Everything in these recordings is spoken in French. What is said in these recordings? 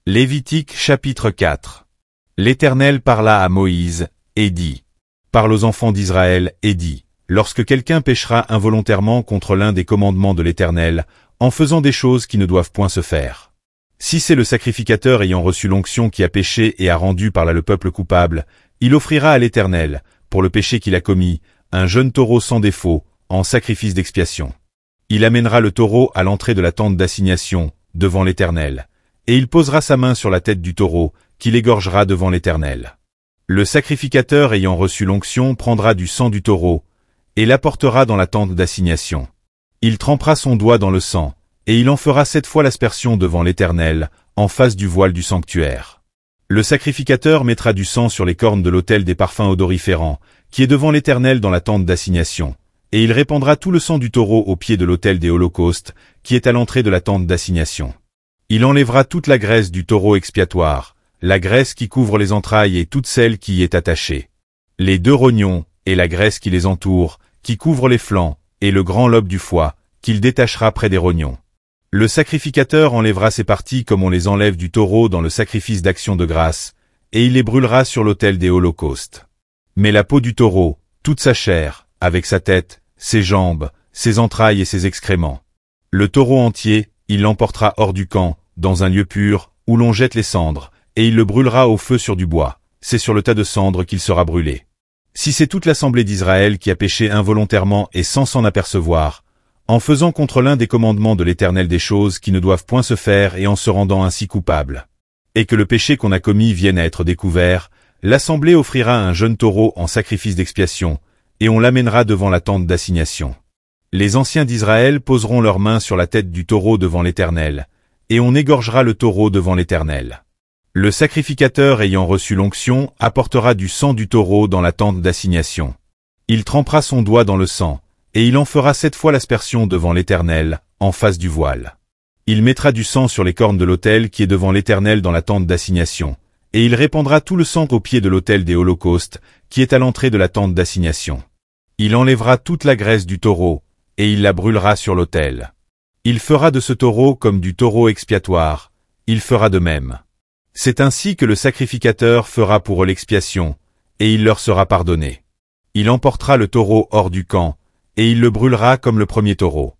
Lévitique chapitre 4. L'Éternel parla à Moïse, et dit. Parle aux enfants d'Israël, et dit. Lorsque quelqu'un péchera involontairement contre l'un des commandements de l'Éternel, en faisant des choses qui ne doivent point se faire. Si c'est le sacrificateur ayant reçu l'onction qui a péché et a rendu par là le peuple coupable, il offrira à l'Éternel, pour le péché qu'il a commis, un jeune taureau sans défaut, en sacrifice d'expiation. Il amènera le taureau à l'entrée de la tente d'assignation, devant l'Éternel, et il posera sa main sur la tête du taureau, qu'il égorgera devant l'Éternel. Le sacrificateur ayant reçu l'onction prendra du sang du taureau, et l'apportera dans la tente d'assignation. Il trempera son doigt dans le sang, et il en fera 7 fois l'aspersion devant l'Éternel, en face du voile du sanctuaire. Le sacrificateur mettra du sang sur les cornes de l'autel des parfums odoriférants, qui est devant l'Éternel dans la tente d'assignation, et il répandra tout le sang du taureau au pied de l'autel des holocaustes, qui est à l'entrée de la tente d'assignation. Il enlèvera toute la graisse du taureau expiatoire, la graisse qui couvre les entrailles et toute celle qui y est attachée, les 2 rognons, et la graisse qui les entoure, qui couvre les flancs, et le grand lobe du foie, qu'il détachera près des rognons. Le sacrificateur enlèvera ces parties comme on les enlève du taureau dans le sacrifice d'action de grâce, et il les brûlera sur l'autel des holocaustes. Mais la peau du taureau, toute sa chair, avec sa tête, ses jambes, ses entrailles et ses excréments. Le taureau entier, il l'emportera hors du camp, dans un lieu pur, où l'on jette les cendres, et il le brûlera au feu sur du bois, c'est sur le tas de cendres qu'il sera brûlé. Si c'est toute l'assemblée d'Israël qui a péché involontairement et sans s'en apercevoir, en faisant contre l'un des commandements de l'Éternel des choses qui ne doivent point se faire et en se rendant ainsi coupable, et que le péché qu'on a commis vienne à être découvert, l'assemblée offrira un jeune taureau en sacrifice d'expiation, et on l'amènera devant la tente d'assignation. Les anciens d'Israël poseront leurs mains sur la tête du taureau devant l'Éternel, et on égorgera le taureau devant l'Éternel. Le sacrificateur ayant reçu l'onction apportera du sang du taureau dans la tente d'assignation. Il trempera son doigt dans le sang, et il en fera 7 fois l'aspersion devant l'Éternel, en face du voile. Il mettra du sang sur les cornes de l'autel qui est devant l'Éternel dans la tente d'assignation, et il répandra tout le sang au pied de l'autel des holocaustes, qui est à l'entrée de la tente d'assignation. Il enlèvera toute la graisse du taureau, et il la brûlera sur l'autel. Il fera de ce taureau comme du taureau expiatoire, il fera de même. C'est ainsi que le sacrificateur fera pour eux l'expiation, et il leur sera pardonné. Il emportera le taureau hors du camp, et il le brûlera comme le premier taureau.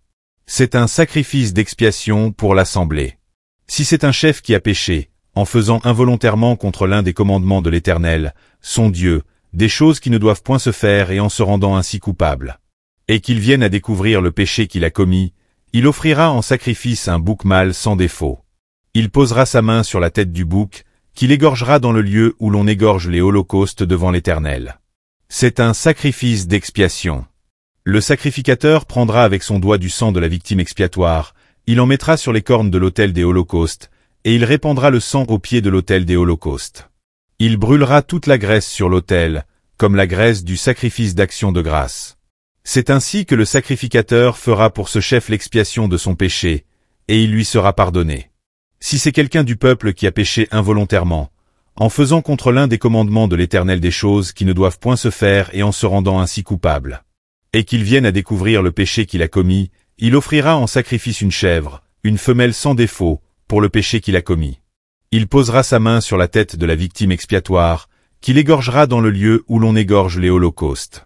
C'est un sacrifice d'expiation pour l'assemblée. Si c'est un chef qui a péché, en faisant involontairement contre l'un des commandements de l'Éternel, son Dieu, des choses qui ne doivent point se faire et en se rendant ainsi coupable, et qu'il vienne à découvrir le péché qu'il a commis, il offrira en sacrifice un bouc mâle sans défaut. Il posera sa main sur la tête du bouc, qu'il égorgera dans le lieu où l'on égorge les holocaustes devant l'Éternel. C'est un sacrifice d'expiation. Le sacrificateur prendra avec son doigt du sang de la victime expiatoire, il en mettra sur les cornes de l'autel des holocaustes, et il répandra le sang au pied de l'autel des holocaustes. Il brûlera toute la graisse sur l'autel, comme la graisse du sacrifice d'action de grâce. C'est ainsi que le sacrificateur fera pour ce chef l'expiation de son péché, et il lui sera pardonné. Si c'est quelqu'un du peuple qui a péché involontairement, en faisant contre l'un des commandements de l'Éternel des choses qui ne doivent point se faire et en se rendant ainsi coupable, et qu'il vienne à découvrir le péché qu'il a commis, il offrira en sacrifice une chèvre, une femelle sans défaut, pour le péché qu'il a commis. Il posera sa main sur la tête de la victime expiatoire, qu'il égorgera dans le lieu où l'on égorge les holocaustes.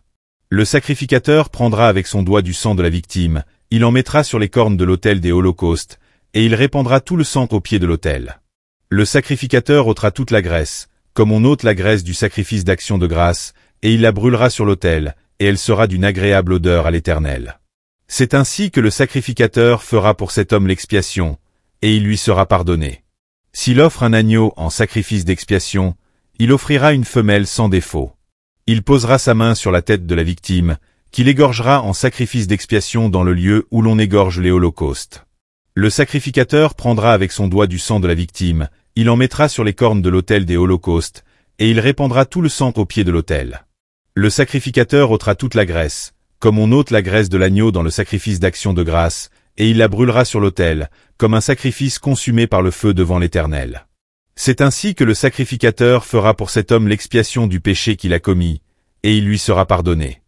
Le sacrificateur prendra avec son doigt du sang de la victime, il en mettra sur les cornes de l'autel des holocaustes, et il répandra tout le sang au pied de l'autel. Le sacrificateur ôtera toute la graisse, comme on ôte la graisse du sacrifice d'action de grâce, et il la brûlera sur l'autel, et elle sera d'une agréable odeur à l'Éternel. C'est ainsi que le sacrificateur fera pour cet homme l'expiation, et il lui sera pardonné. S'il offre un agneau en sacrifice d'expiation, il offrira une femelle sans défaut. Il posera sa main sur la tête de la victime, qu'il égorgera en sacrifice d'expiation dans le lieu où l'on égorge les holocaustes. Le sacrificateur prendra avec son doigt du sang de la victime, il en mettra sur les cornes de l'autel des holocaustes, et il répandra tout le sang au pied de l'autel. Le sacrificateur ôtera toute la graisse, comme on ôte la graisse de l'agneau dans le sacrifice d'action de grâce, et il la brûlera sur l'autel, comme un sacrifice consumé par le feu devant l'Éternel. C'est ainsi que le sacrificateur fera pour cet homme l'expiation du péché qu'il a commis, et il lui sera pardonné.